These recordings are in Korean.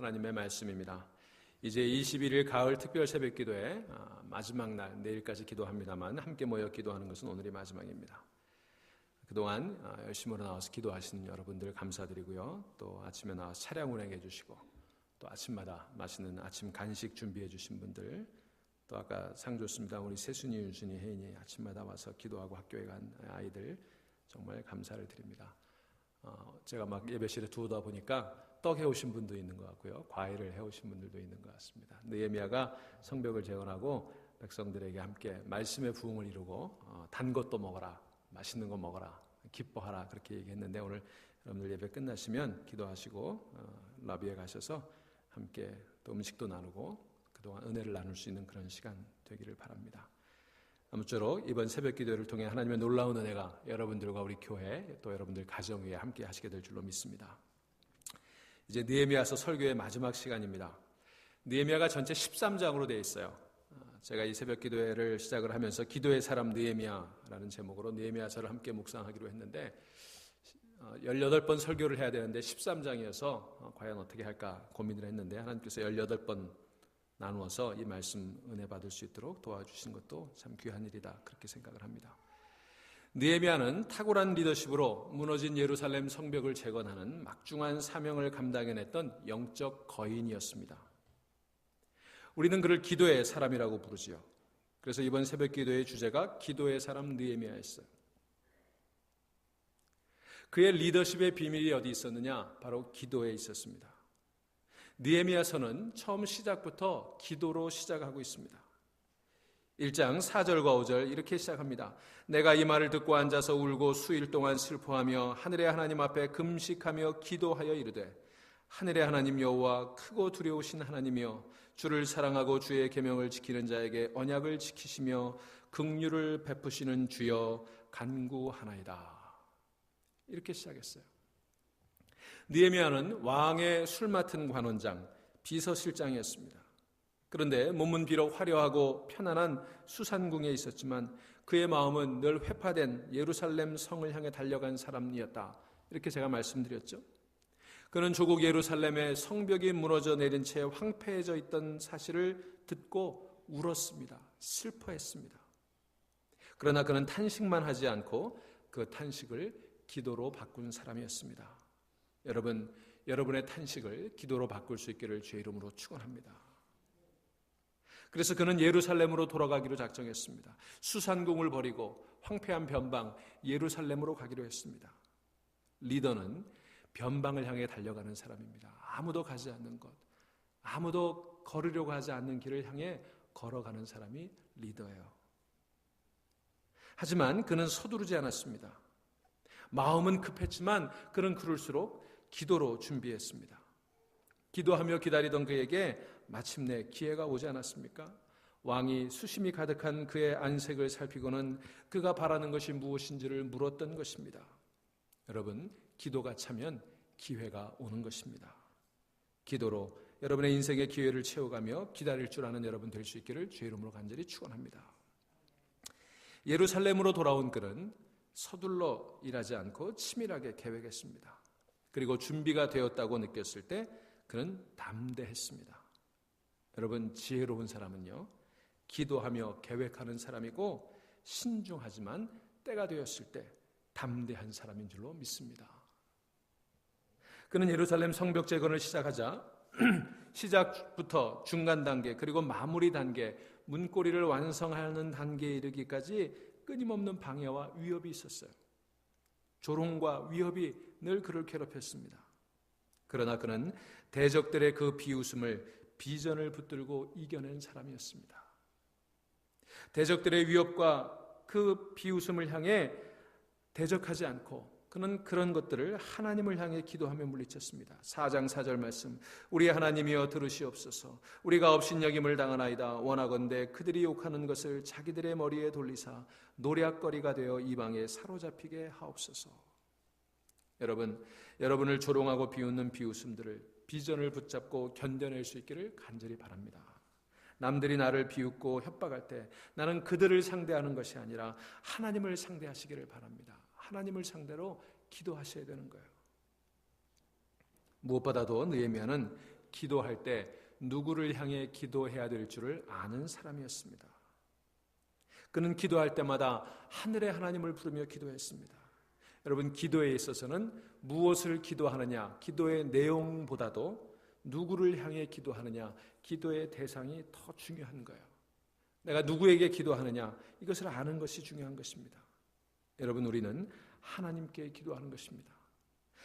하나님의 말씀입니다. 이제 21일 가을 특별 새벽 기도회 마지막 날 내일까지 기도합니다만 함께 모여 기도하는 것은 오늘이 마지막입니다. 그동안 열심히 나와서 기도하시는 여러분들 감사드리고요. 또 아침에 나와서 차량 운행해 주시고 또 아침마다 맛있는 아침 간식 준비해 주신 분들, 또 아까 상 줬습니다. 우리 세순이, 윤순이, 혜인이 아침마다 와서 기도하고 학교에 간 아이들 정말 감사를 드립니다. 제가 막 예배실에 두다 보니까 떡 해오신 분도 있는 것 같고요. 과일을 해오신 분들도 있는 것 같습니다. 느헤미야가 성벽을 재건하고 백성들에게 함께 말씀의 부흥을 이루고 단 것도 먹어라, 맛있는 거 먹어라, 기뻐하라 그렇게 얘기했는데 오늘 여러분들 예배 끝나시면 기도하시고 라비에 가셔서 함께 또 음식도 나누고 그동안 은혜를 나눌 수 있는 그런 시간 되기를 바랍니다. 아무쪼록 이번 새벽 기도를 통해 하나님의 놀라운 은혜가 여러분들과 우리 교회 또 여러분들 가정 위에 함께 하시게 될 줄로 믿습니다. 이제 느헤미야서 설교의 마지막 시간입니다. 느헤미야가 전체 13장으로 되어 있어요. 제가 이 새벽 기도회를 시작을 하면서 기도의 사람 느헤미야라는 제목으로 느헤미야서를 함께 묵상하기로 했는데 18번 설교를 해야 되는데 13장이어서 과연 어떻게 할까 고민을 했는데 하나님께서 18번 나누어서 이 말씀 은혜 받을 수 있도록 도와주신 것도 참 귀한 일이다 그렇게 생각을 합니다. 느헤미야는 탁월한 리더십으로 무너진 예루살렘 성벽을 재건하는 막중한 사명을 감당해냈던 영적 거인이었습니다. 우리는 그를 기도의 사람이라고 부르지요. 그래서 이번 새벽 기도의 주제가 기도의 사람 느헤미야였어요. 그의 리더십의 비밀이 어디 있었느냐? 바로 기도에 있었습니다. 느헤미야서는 처음 시작부터 기도로 시작하고 있습니다. 1장 4절과 5절 이렇게 시작합니다. 내가 이 말을 듣고 앉아서 울고 수일 동안 슬퍼하며 하늘의 하나님 앞에 금식하며 기도하여 이르되 하늘의 하나님 여호와 크고 두려우신 하나님이여 주를 사랑하고 주의 계명을 지키는 자에게 언약을 지키시며 긍휼을 베푸시는 주여 간구하나이다. 이렇게 시작했어요. 느헤미야는 왕의 술 맡은 관원장, 비서실장이었습니다. 그런데 몸은 비록 화려하고 편안한 수산궁에 있었지만 그의 마음은 늘 회파된 예루살렘 성을 향해 달려간 사람이었다. 이렇게 제가 말씀드렸죠. 그는 조국 예루살렘의 성벽이 무너져 내린 채 황폐해져 있던 사실을 듣고 울었습니다. 슬퍼했습니다. 그러나 그는 탄식만 하지 않고 그 탄식을 기도로 바꾼 사람이었습니다. 여러분, 여러분의 탄식을 기도로 바꿀 수 있기를 주의 이름으로 축원합니다. 그래서 그는 예루살렘으로 돌아가기로 작정했습니다. 수산궁을 버리고 황폐한 변방 예루살렘으로 가기로 했습니다. 리더는 변방을 향해 달려가는 사람입니다. 아무도 가지 않는 곳, 아무도 걸으려고 하지 않는 길을 향해 걸어가는 사람이 리더예요. 하지만 그는 서두르지 않았습니다. 마음은 급했지만 그는 그럴수록 기도로 준비했습니다. 기도하며 기다리던 그에게 마침내 기회가 오지 않았습니까? 왕이 수심이 가득한 그의 안색을 살피고는 그가 바라는 것이 무엇인지를 물었던 것입니다. 여러분, 기도가 차면 기회가 오는 것입니다. 기도로 여러분의 인생의 기회를 채워가며 기다릴 줄 아는 여러분 될 수 있기를 주의 이름으로 간절히 축원합니다. 예루살렘으로 돌아온 그는 서둘러 일하지 않고 치밀하게 계획했습니다. 그리고 준비가 되었다고 느꼈을 때 그는 담대했습니다. 여러분, 지혜로운 사람은요, 기도하며 계획하는 사람이고 신중하지만 때가 되었을 때 담대한 사람인 줄로 믿습니다. 그는 예루살렘 성벽 재건을 시작하자 시작부터 중간 단계 그리고 마무리 단계, 문고리를 완성하는 단계에 이르기까지 끊임없는 방해와 위협이 있었어요. 조롱과 위협이 늘 그를 괴롭혔습니다. 그러나 그는 대적들의 그 비웃음을 비전을 붙들고 이겨낸 사람이었습니다. 대적들의 위협과 그 비웃음을 향해 대적하지 않고 그는 그런 것들을 하나님을 향해 기도하며 물리쳤습니다. 4장 4절 말씀, 우리 하나님이여 들으시옵소서. 우리가 업신여김을 당하나이다. 원하건대 그들이 욕하는 것을 자기들의 머리에 돌리사 노략거리가 되어 이방에 사로잡히게 하옵소서. 여러분을 조롱하고 비웃는 비웃음들을 비전을 붙잡고 견뎌낼 수 있기를 간절히 바랍니다. 남들이 나를 비웃고 협박할 때 나는 그들을 상대하는 것이 아니라 하나님을 상대하시기를 바랍니다. 하나님을 상대로 기도하셔야 되는 거예요. 무엇보다도 느헤미야는 기도할 때 누구를 향해 기도해야 될 줄을 아는 사람이었습니다. 그는 기도할 때마다 하늘의 하나님을 부르며 기도했습니다. 여러분, 기도에 있어서는 무엇을 기도하느냐, 기도의 내용보다도 누구를 향해 기도하느냐, 기도의 대상이 더 중요한 거예요. 내가 누구에게 기도하느냐, 이것을 아는 것이 중요한 것입니다. 여러분, 우리는 하나님께 기도하는 것입니다.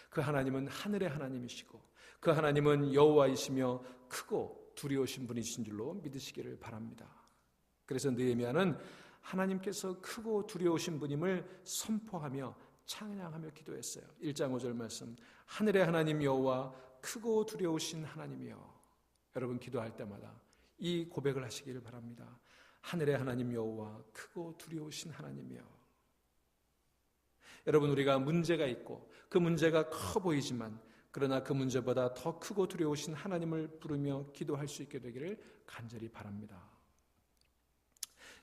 그 하나님은 하늘의 하나님이시고 그 하나님은 여호와이시며 크고 두려우신 분이신 줄로 믿으시기를 바랍니다. 그래서 느헤미야는 하나님께서 크고 두려우신 분임을 선포하며 찬양하며 기도했어요. 1장 5절 말씀, 하늘의 하나님 여호와 크고 두려우신 하나님이여. 여러분, 기도할 때마다 이 고백을 하시기를 바랍니다. 하늘의 하나님 여호와 크고 두려우신 하나님이여. 여러분, 우리가 문제가 있고 그 문제가 커 보이지만 그러나 그 문제보다 더 크고 두려우신 하나님을 부르며 기도할 수 있게 되기를 간절히 바랍니다.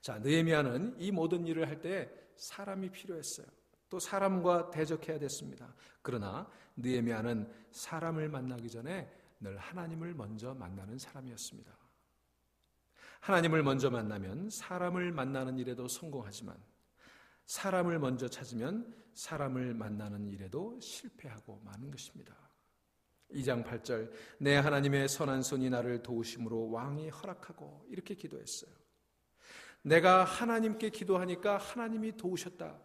자, 느헤미야는 이 모든 일을 할 때 사람이 필요했어요. 또 사람과 대적해야 됐습니다. 그러나 느헤미야는 사람을 만나기 전에 늘 하나님을 먼저 만나는 사람이었습니다. 하나님을 먼저 만나면 사람을 만나는 일에도 성공하지만 사람을 먼저 찾으면 사람을 만나는 일에도 실패하고 마는 것입니다. 2장 8절, 내 하나님의 선한 손이 나를 도우심으로 왕이 허락하고, 이렇게 기도했어요. 내가 하나님께 기도하니까 하나님이 도우셨다,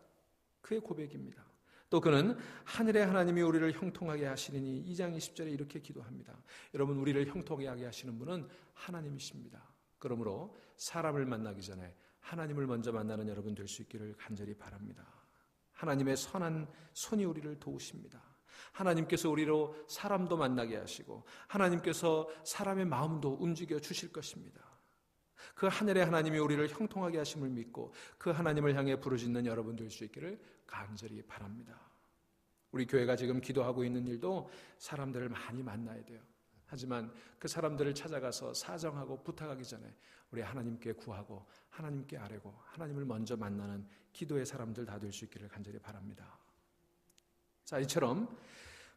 그의 고백입니다. 또 그는 하늘의 하나님이 우리를 형통하게 하시리니 2장 20절에 이렇게 기도합니다. 여러분, 우리를 형통하게 하시는 분은 하나님이십니다. 그러므로 사람을 만나기 전에 하나님을 먼저 만나는 여러분 될 수 있기를 간절히 바랍니다. 하나님의 선한 손이 우리를 도우십니다. 하나님께서 우리로 사람도 만나게 하시고 하나님께서 사람의 마음도 움직여 주실 것입니다. 그 하늘의 하나님이 우리를 형통하게 하심을 믿고 그 하나님을 향해 부르짖는 여러분 될 수 있기를 간절히 바랍니다. 우리 교회가 지금 기도하고 있는 일도 사람들을 많이 만나야 돼요. 하지만 그 사람들을 찾아가서 사정하고 부탁하기 전에 우리 하나님께 구하고 하나님께 아뢰고 하나님을 먼저 만나는 기도의 사람들 다 될 수 있기를 간절히 바랍니다. 자, 이처럼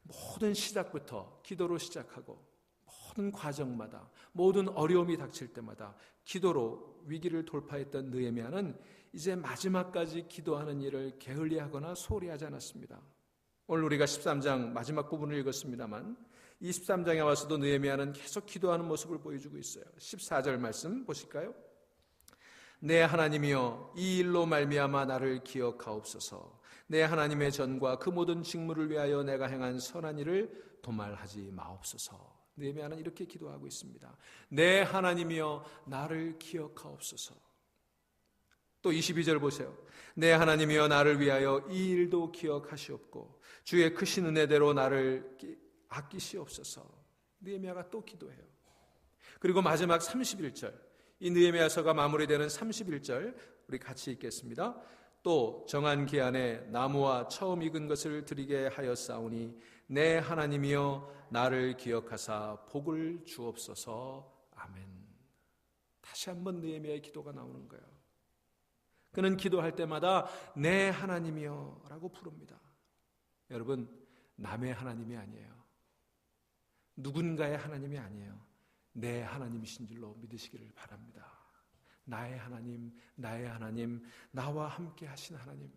모든 시작부터 기도로 시작하고 모든 과정마다 모든 어려움이 닥칠 때마다 기도로 위기를 돌파했던 느헤미야는 이제 마지막까지 기도하는 일을 게을리하거나 소홀히 하지 않았습니다. 오늘 우리가 13장 마지막 부분을 읽었습니다만 이 13장에 와서도 느헤미야는 계속 기도하는 모습을 보여주고 있어요. 14절 말씀 보실까요? 내 하나님이여, 이 일로 말미암아 나를 기억하옵소서. 내 하나님의 전과 그 모든 직무를 위하여 내가 행한 선한 일을 도말하지 마옵소서. 느헤미야는 이렇게 기도하고 있습니다. 내 하나님이여, 나를 기억하옵소서. 또 22절 보세요. 내 하나님이여, 나를 위하여 이 일도 기억하시옵고 주의 크신 은혜대로 나를 아끼시옵소서. 느헤미야가 또 기도해요. 그리고 마지막 31절, 이 느헤미야서가 마무리되는 31절 우리 같이 읽겠습니다. 또 정한 기한에 나무와 처음 익은 것을 드리게 하였사오니 내 하나님이여, 나를 기억하사 복을 주옵소서. 아멘. 다시 한번 느헤미야의 기도가 나오는 거예요. 그는 기도할 때마다 내 하나님이여 라고 부릅니다. 여러분, 남의 하나님이 아니에요. 누군가의 하나님이 아니에요. 내 하나님이신 줄로 믿으시기를 바랍니다. 나의 하나님, 나의 하나님, 나와 함께 하신 하나님.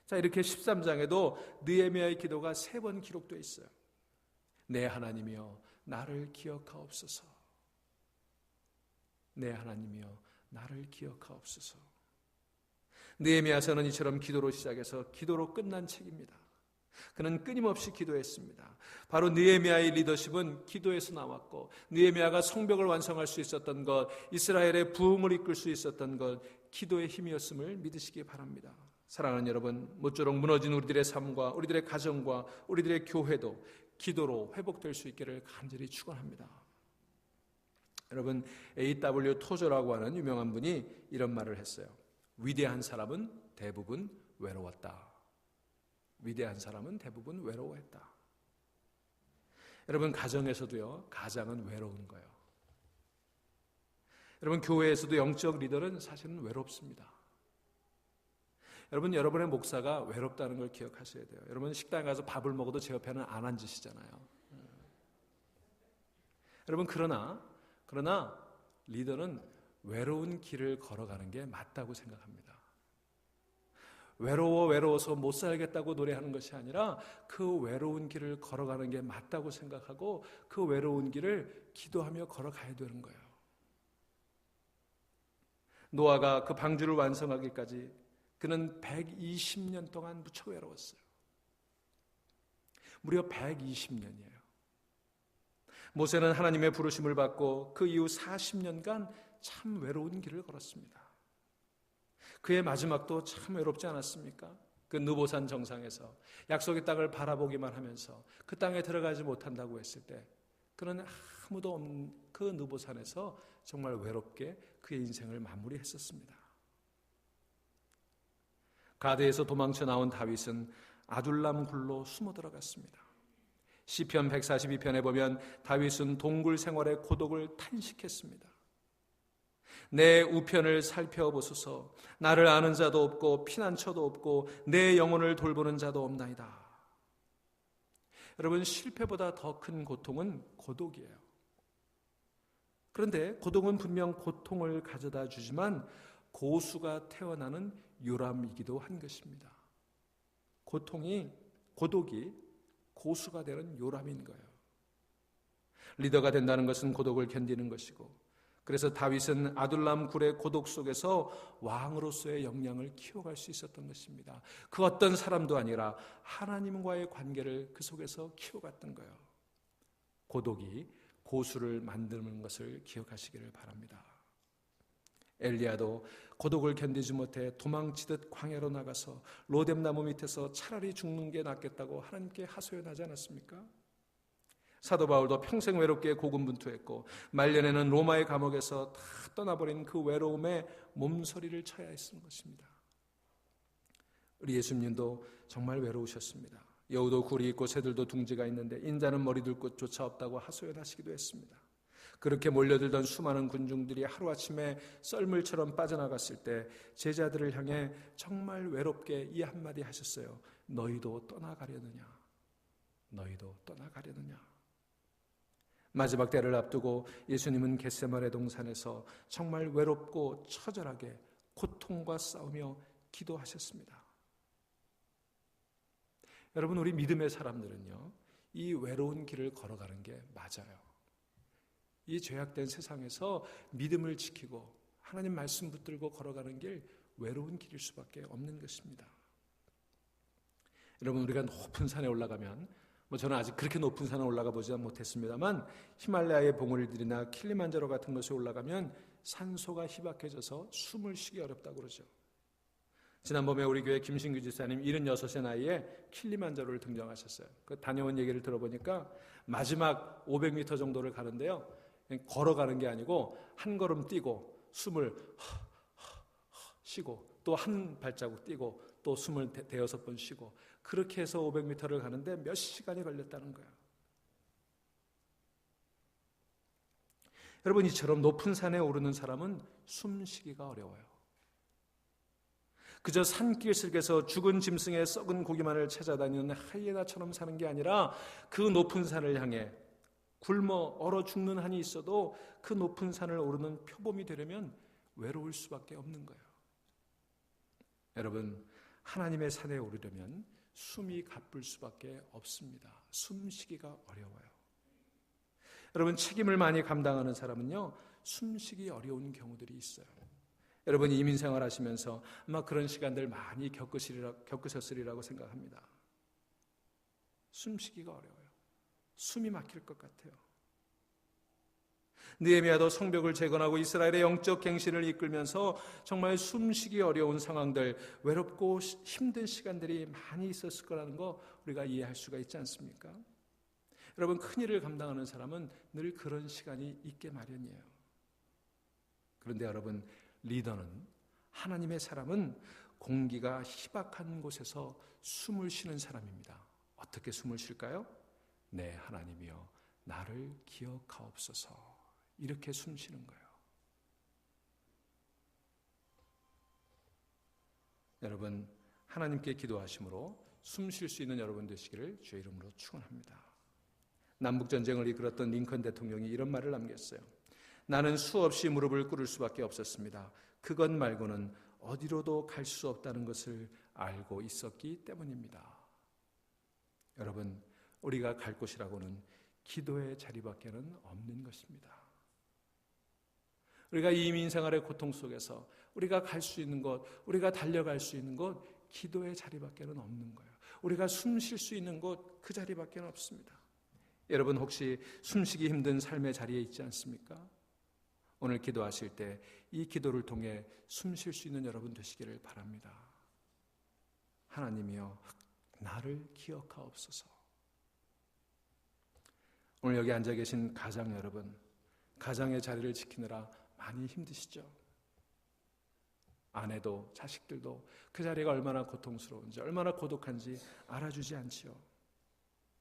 자, 이렇게 13장에도 느헤미야의 기도가 3번 기록되어 있어요. 내 하나님이여, 나를 기억하옵소서. 내 하나님이여, 나를 기억하옵소서. 느헤미야서는 이처럼 기도로 시작해서 기도로 끝난 책입니다. 그는 끊임없이 기도했습니다. 바로 느헤미야의 리더십은 기도에서 나왔고 느헤미야가 성벽을 완성할 수 있었던 것, 이스라엘의 부흥을 이끌 수 있었던 것, 기도의 힘이었음을 믿으시기 바랍니다. 사랑하는 여러분, 모쪼록 무너진 우리들의 삶과 우리들의 가정과 우리들의 교회도 기도로 회복될 수 있기를 간절히 축원합니다. 여러분, A.W. 토저라고 하는 유명한 분이 이런 말을 했어요. 위대한 사람은 대부분 외로웠다. 위대한 사람은 대부분 외로워했다. 여러분, 가정에서도요, 가장은 외로운 거예요. 여러분, 교회에서도 영적 리더는 사실은 외롭습니다. 여러분, 여러분의 목사가 외롭다는 걸 기억하셔야 돼요. 여러분, 식당에 가서 밥을 먹어도 제 옆에는 안 앉으시잖아요. 여러분, 그러나 리더는 외로운 길을 걸어가는 게 맞다고 생각합니다. 외로워서 못 살겠다고 노래하는 것이 아니라 그 외로운 길을 걸어가는 게 맞다고 생각하고 그 외로운 길을 기도하며 걸어가야 되는 거예요. 노아가 그 방주를 완성하기까지 그는 120년 동안 무척 외로웠어요. 무려 120년이에요. 모세는 하나님의 부르심을 받고 그 이후 40년간 참 외로운 길을 걸었습니다. 그의 마지막도 참 외롭지 않았습니까? 그 느보산 정상에서 약속의 땅을 바라보기만 하면서 그 땅에 들어가지 못한다고 했을 때 그는 아무도 없는 그 느보산에서 정말 외롭게 그의 인생을 마무리했었습니다. 가드에서 도망쳐 나온 다윗은 아둘람 굴로 숨어 들어갔습니다. 시편 142편에 보면 다윗은 동굴 생활의 고독을 탄식했습니다. 내 우편을 살펴보소서. 나를 아는 자도 없고 피난처도 없고 내 영혼을 돌보는 자도 없나이다. 여러분, 실패보다 더 큰 고통은 고독이에요. 그런데 고독은 분명 고통을 가져다 주지만 고수가 태어나는 요람이기도 한 것입니다. 고독이 고수가 되는 요람인 거예요. 리더가 된다는 것은 고독을 견디는 것이고, 그래서 다윗은 아둘람 굴의 고독 속에서 왕으로서의 역량을 키워갈 수 있었던 것입니다. 그 어떤 사람도 아니라 하나님과의 관계를 그 속에서 키워갔던 거예요. 고독이 고수를 만드는 것을 기억하시기를 바랍니다. 엘리야도 고독을 견디지 못해 도망치듯 광야로 나가서 로뎀나무 밑에서 차라리 죽는 게 낫겠다고 하나님께 하소연하지 않았습니까? 사도 바울도 평생 외롭게 고군분투했고 말년에는 로마의 감옥에서 다 떠나버린 그 외로움에 몸서리를 쳐야 했던 것입니다. 우리 예수님도 정말 외로우셨습니다. 여우도 굴이 있고 새들도 둥지가 있는데 인자는 머리둘 곳조차 없다고 하소연하시기도 했습니다. 그렇게 몰려들던 수많은 군중들이 하루아침에 썰물처럼 빠져나갔을 때 제자들을 향해 정말 외롭게 이 한마디 하셨어요. 너희도 떠나가려느냐? 너희도 떠나가려느냐? 마지막 때를 앞두고 예수님은 겟세마네 동산에서 정말 외롭고 처절하게 고통과 싸우며 기도하셨습니다. 여러분, 우리 믿음의 사람들은요, 이 외로운 길을 걸어가는 게 맞아요. 이 죄악된 세상에서 믿음을 지키고 하나님 말씀 붙들고 걸어가는 길, 외로운 길일 수밖에 없는 것입니다. 여러분, 우리가 높은 산에 올라가면 저는 아직 그렇게 높은 산에 올라가 보지 못했습니다만 히말라야의 봉우리들이나 킬리만자로 같은 곳에 올라가면 산소가 희박해져서 숨을 쉬기 어렵다고 그러죠. 지난번에 우리 교회 김신규 지사님 76세 나이에 킬리만자로를 등정하셨어요. 그 다녀온 얘기를 들어보니까 마지막 500m 정도를 가는데요, 걸어가는 게 아니고 한 걸음 뛰고 숨을 쉬고 또 한 발자국 뛰고 또 숨을 대여섯 번 쉬고 그렇게 해서 500m를 가는데 몇 시간이 걸렸다는 거예요. 여러분, 이처럼 높은 산에 오르는 사람은 숨쉬기가 어려워요. 그저 산길 속에서 죽은 짐승의 썩은 고기만을 찾아다니는 하이에나처럼 사는 게 아니라 그 높은 산을 향해 굶어 얼어 죽는 한이 있어도 그 높은 산을 오르는 표범이 되려면 외로울 수밖에 없는 거예요. 여러분, 하나님의 산에 오르려면 숨이 가쁠 수밖에 없습니다. 숨쉬기가 어려워요. 여러분, 책임을 많이 감당하는 사람은요, 숨쉬기 어려운 경우들이 있어요. 여러분, 이민생활 하시면서 아마 그런 시간들 많이 겪으셨으리라고 생각합니다. 숨쉬기가 어려워요. 숨이 막힐 것 같아요. 느헤미야도 성벽을 재건하고 이스라엘의 영적 갱신을 이끌면서 정말 숨쉬기 어려운 상황들, 외롭고 힘든 시간들이 많이 있었을 거라는 거 우리가 이해할 수가 있지 않습니까? 여러분, 큰일을 감당하는 사람은 늘 그런 시간이 있게 마련이에요. 그런데 여러분, 리더는, 하나님의 사람은 공기가 희박한 곳에서 숨을 쉬는 사람입니다. 어떻게 숨을 쉴까요? 네, 하나님이여 나를 기억하옵소서. 이렇게 숨 쉬는 거예요. 여러분, 하나님께 기도하심으로 숨 쉴 수 있는 여러분 되시기를 주의 이름으로 축원합니다. 남북전쟁을 이끌었던 링컨 대통령이 이런 말을 남겼어요. 나는 수없이 무릎을 꿇을 수밖에 없었습니다. 그것 말고는 어디로도 갈 수 없다는 것을 알고 있었기 때문입니다. 여러분, 우리가 갈 곳이라고는 기도의 자리밖에는 없는 것입니다. 우리가 이 이민생활의 고통 속에서 우리가 갈 수 있는 곳, 우리가 달려갈 수 있는 곳, 기도의 자리밖에는 없는 거예요. 우리가 숨 쉴 수 있는 곳, 그 자리밖에는 없습니다. 여러분, 혹시 숨쉬기 힘든 삶의 자리에 있지 않습니까? 오늘 기도하실 때 이 기도를 통해 숨 쉴 수 있는 여러분 되시기를 바랍니다. 하나님이여, 나를 기억하옵소서. 오늘 여기 앉아 계신 가장 여러분, 가장의 자리를 지키느라 많이 힘드시죠? 아내도 자식들도 그 자리가 얼마나 고통스러운지, 얼마나 고독한지 알아주지 않지요.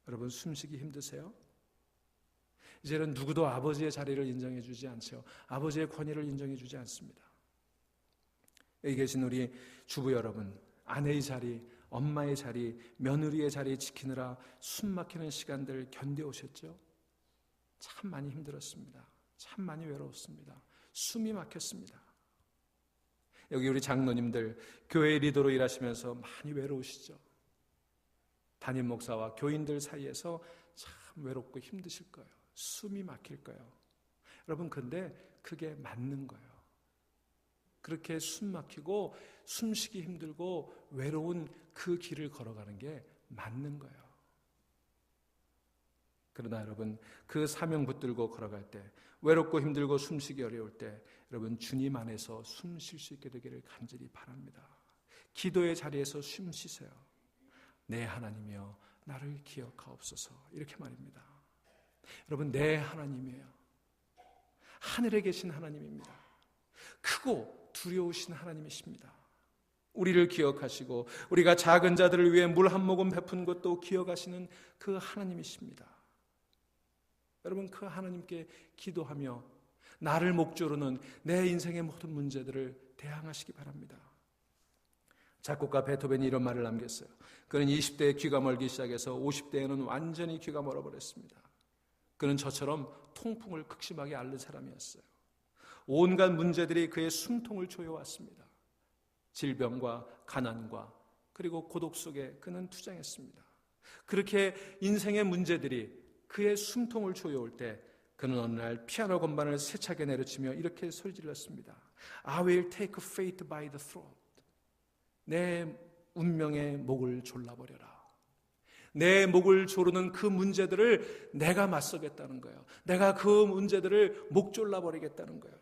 여러분, 숨쉬기 힘드세요? 이제는 누구도 아버지의 자리를 인정해 주지 않죠. 아버지의 권위를 인정해 주지 않습니다. 여기 계신 우리 주부 여러분, 아내의 자리, 엄마의 자리, 며느리의 자리 지키느라 숨 막히는 시간들 견뎌오셨죠? 참 많이 힘들었습니다. 참 많이 외로웠습니다. 숨이 막혔습니다. 여기 우리 장로님들 교회 리더로 일하시면서 많이 외로우시죠? 담임 목사와 교인들 사이에서 참 외롭고 힘드실 거예요. 숨이 막힐 거예요. 여러분, 근데 그게 맞는 거예요. 그렇게 숨 막히고 숨쉬기 힘들고 외로운 그 길을 걸어가는 게 맞는 거예요. 그러나 여러분, 그 사명 붙들고 걸어갈 때, 외롭고 힘들고 숨쉬기 어려울 때 여러분, 주님 안에서 숨 쉴 수 있게 되기를 간절히 바랍니다. 기도의 자리에서 숨 쉬세요. 내 하나님이여, 나를 기억하옵소서. 이렇게 말입니다. 여러분, 내 하나님이에요. 하늘에 계신 하나님입니다. 크고 두려우신 하나님이십니다. 우리를 기억하시고 우리가 작은 자들을 위해 물 한 모금 베푼 것도 기억하시는 그 하나님이십니다. 여러분, 그 하나님께 기도하며 나를 목조로는 내 인생의 모든 문제들을 대항하시기 바랍니다. 작곡가 베토벤이 이런 말을 남겼어요. 그는 20대에 귀가 멀기 시작해서 50대에는 완전히 귀가 멀어버렸습니다. 그는 저처럼 통풍을 극심하게 앓는 사람이었어요. 온갖 문제들이 그의 숨통을 조여왔습니다. 질병과 가난과 그리고 고독 속에 그는 투쟁했습니다. 그렇게 인생의 문제들이 그의 숨통을 조여올 때 그는 어느 날 피아노 건반을 세차게 내려치며 이렇게 소리질렀습니다. I will take fate by the throat. 내 운명의 목을 졸라버려라. 내 목을 조르는 그 문제들을 내가 맞서겠다는 거예요. 내가 그 문제들을 목 졸라버리겠다는 거예요.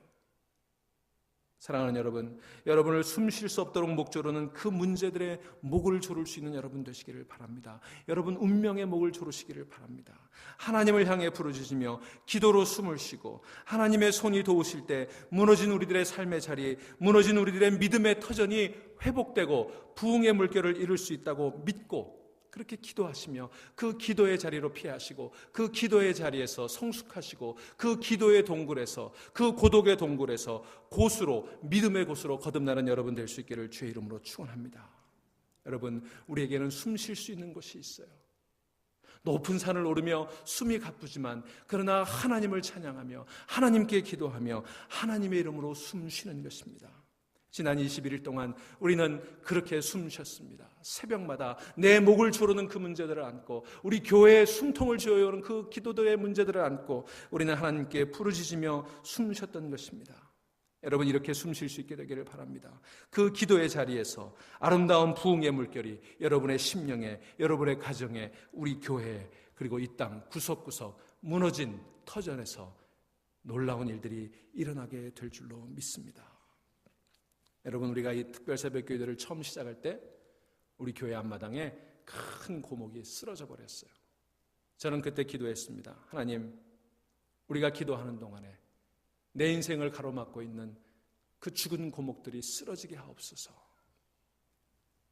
사랑하는 여러분, 여러분을 숨 쉴 수 없도록 목 조르는 그 문제들의 목을 조를 수 있는 여러분 되시기를 바랍니다. 여러분 운명의 목을 조르시기를 바랍니다. 하나님을 향해 부르짖으며 기도로 숨을 쉬고 하나님의 손이 도우실 때 무너진 우리들의 삶의 자리, 무너진 우리들의 믿음의 터전이 회복되고 부흥의 물결을 이룰 수 있다고 믿고 그렇게 기도하시며 그 기도의 자리로 피하시고 그 기도의 자리에서 성숙하시고 그 기도의 동굴에서 그 고독의 동굴에서 곳으로 믿음의 곳으로 거듭나는 여러분 될 수 있기를 주의 이름으로 축원합니다. 여러분, 우리에게는 숨 쉴 수 있는 곳이 있어요. 높은 산을 오르며 숨이 가쁘지만 그러나 하나님을 찬양하며 하나님께 기도하며 하나님의 이름으로 숨 쉬는 것입니다. 지난 21일 동안 우리는 그렇게 숨 쉬었습니다. 새벽마다 내 목을 조르는 그 문제들을 안고 우리 교회의 숨통을 조여오는 그 기도들의 문제들을 안고 우리는 하나님께 부르짖으며 숨 쉬었던 것입니다. 여러분, 이렇게 숨 쉴 수 있게 되기를 바랍니다. 그 기도의 자리에서 아름다운 부흥의 물결이 여러분의 심령에, 여러분의 가정에, 우리 교회에, 그리고 이 땅 구석구석 무너진 터전에서 놀라운 일들이 일어나게 될 줄로 믿습니다. 여러분, 우리가 이 특별 새벽 기도를 처음 시작할 때 우리 교회 앞마당에 큰 고목이 쓰러져 버렸어요. 저는 그때 기도했습니다. 하나님, 우리가 기도하는 동안에 내 인생을 가로막고 있는 그 죽은 고목들이 쓰러지게 하옵소서.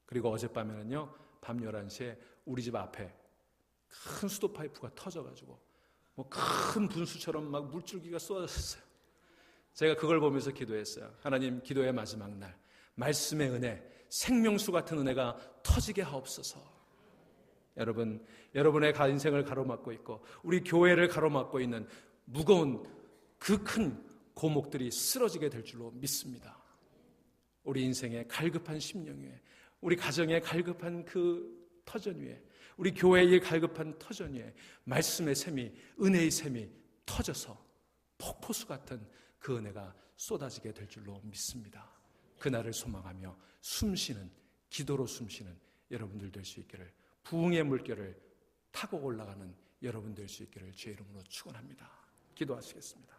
그리고 어젯밤에는요, 밤 11시에 우리 집 앞에 큰 수도 파이프가 터져가지고 뭐 큰 분수처럼 막 물줄기가 쏟아졌어요. 제가 그걸 보면서 기도했어요. 하나님, 기도의 마지막 날 말씀의 은혜, 생명수 같은 은혜가 터지게 하옵소서. 여러분의 인생을 가로막고 있고 우리 교회를 가로막고 있는 무거운 그 큰 고목들이 쓰러지게 될 줄로 믿습니다. 우리 인생의 갈급한 심령 위에, 우리 가정의 갈급한 그 터전 위에, 우리 교회의 갈급한 터전 위에 말씀의 샘이, 은혜의 샘이 터져서 폭포수 같은 그 은혜가 쏟아지게 될 줄로 믿습니다. 그날을 소망하며 숨쉬는, 기도로 숨쉬는 여러분들 될 수 있기를, 부흥의 물결을 타고 올라가는 여러분 될 수 있기를 주의 이름으로 축원합니다. 기도하시겠습니다.